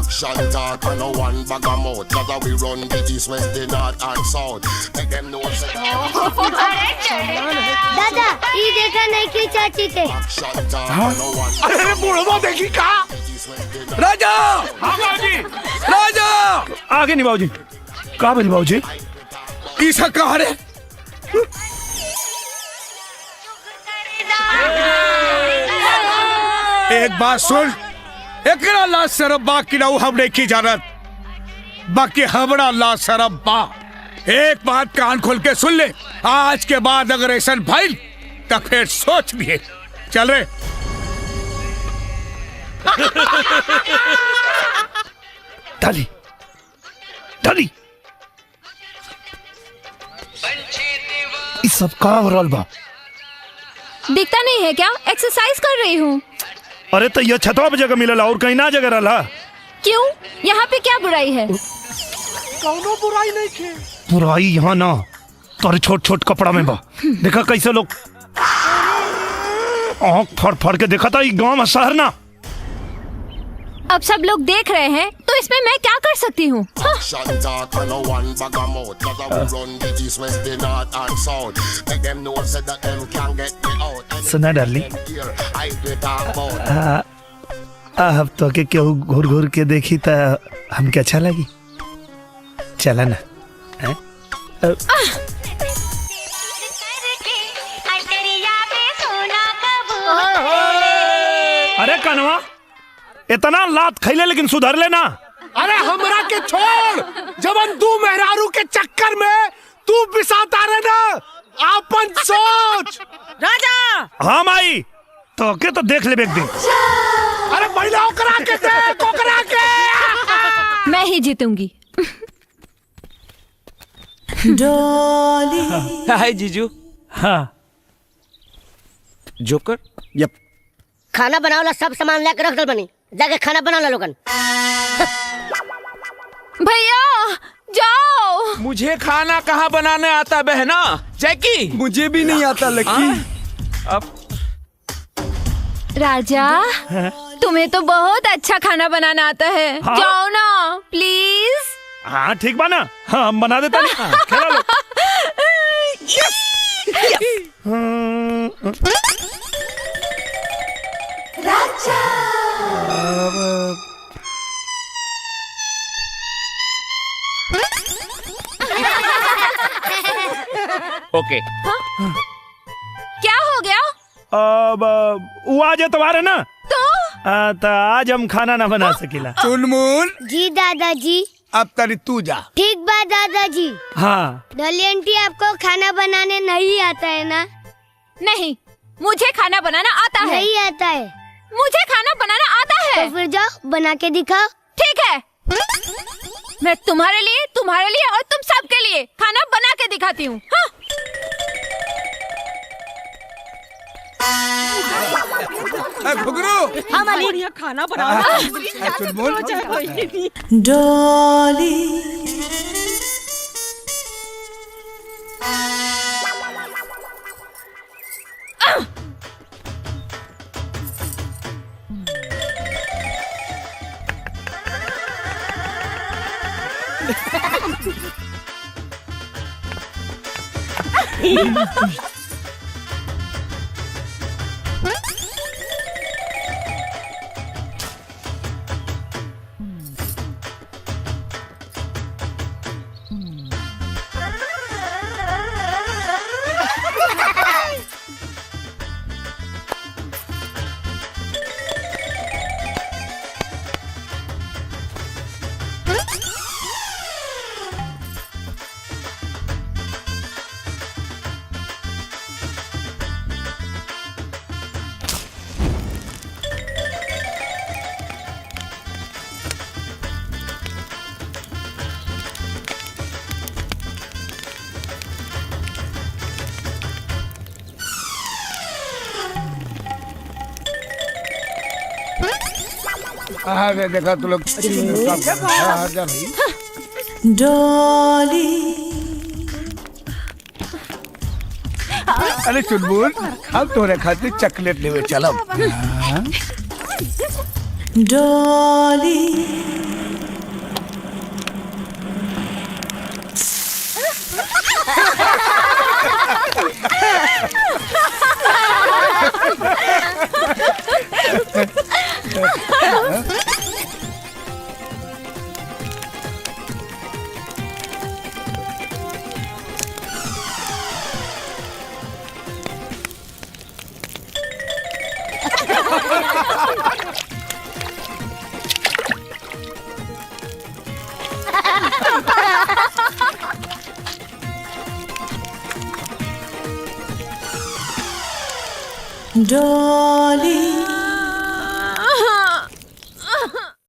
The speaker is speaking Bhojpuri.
Action talk and no one bag of mouth. Cause we run the east, west, the north and south. Make them know say दादा ये देखा नहीं की चाची थे। action talk and no one. अरे बुढ़वा देखी का राजा राजा आगे नहीं बाबूजी। कहाँ बजी बाबूजी? ईसा कहाँ रे? एक बात सुन, एकरा ला सरब बा की ना हमने की जानत, बाकी हमरा ला सरब बा। एक बात कान खोल के सुन ले, आज के बाद अगर ऐसा भाई तो फिर सोच लिए। चल रे। डाली डाली इस सब कहाँ हो रहा बा? दिखता नहीं है क्या? एक्सरसाइज कर रही हूँ। अरे तो ये छतवा पे जगह मिलला और कहीं ना जगह रहा। क्यों? यहाँ पे क्या बुराई है? कौनो बुराई नहीं खे। बुराई यहाँ ना तोरे छोट छोट कपड़ा में बा। देखा कैसे लोग आँख फड़ फड़ के देखा था ये गाँव में शहर ना। अब सब लोग देख रहे हैं तो इसमें मैं क्या कर सकती हूँ? Action talk and no one bag of mouth. Cause we run the east, west, the north and south. Make them know say that them can't get me out. सुना डाली, Here I get talk about. अब तो के क्यों घूर घूर के देखी तो हमके अच्छा लगी। चला ना। अरे कनवा इतना लात खैले लेकिन सुधर लेना। अरे हमरा के छोड़, जबन तू मेहरारू के चक्कर में तू बिसाता रहे ना, आपन सोच। राजा हाँ माई तो के तो देख ले एक दिन। अरे पहले ओकरा के देख, ओकरा के। मैं ही जीतूंगी। हाय जीजू। हाँ जोकर। यप। खाना बनाओ ला, सब सामान लेकर रख दल बनी, जाके खाना बना ला लोगन। भैया जाओ। मुझे खाना कहाँ बनाने आता बहना? जैकी मुझे भी नहीं आता लकी। अब राजा तुम्हें तो बहुत अच्छा खाना बनाना आता है। हाँ? जाओ ना प्लीज। हाँ ठीक बा ना। हाँ हम बना देता नहीं। खेला लो। ओके। क्या हो गया? अब वो आज एतवार है ना तो तो आज हम खाना ना बना सकेला। चुनमुन जी दादाजी। अब तरी तू जा। ठीक बात दादाजी। हाँ डॉली आंटी आपको खाना बनाने नहीं आता है ना? नहीं, मुझे खाना बनाना आता है। नहीं आता है मुझे खाना बनाना आता है। तो फिर जाओ बना के दिखाओ। ठीक है, मैं तुम्हारे लिए और तुम सबके लिए खाना बना के दिखाती हूँ। हाँ? घुघरू हाँ मालिक। खाना चुनमुन डॉली। अरे देखा तू लोग डॉली। अरे चुनमुन अब तोरे खातिर चॉकलेट लेवे चलब। डॉली डॉली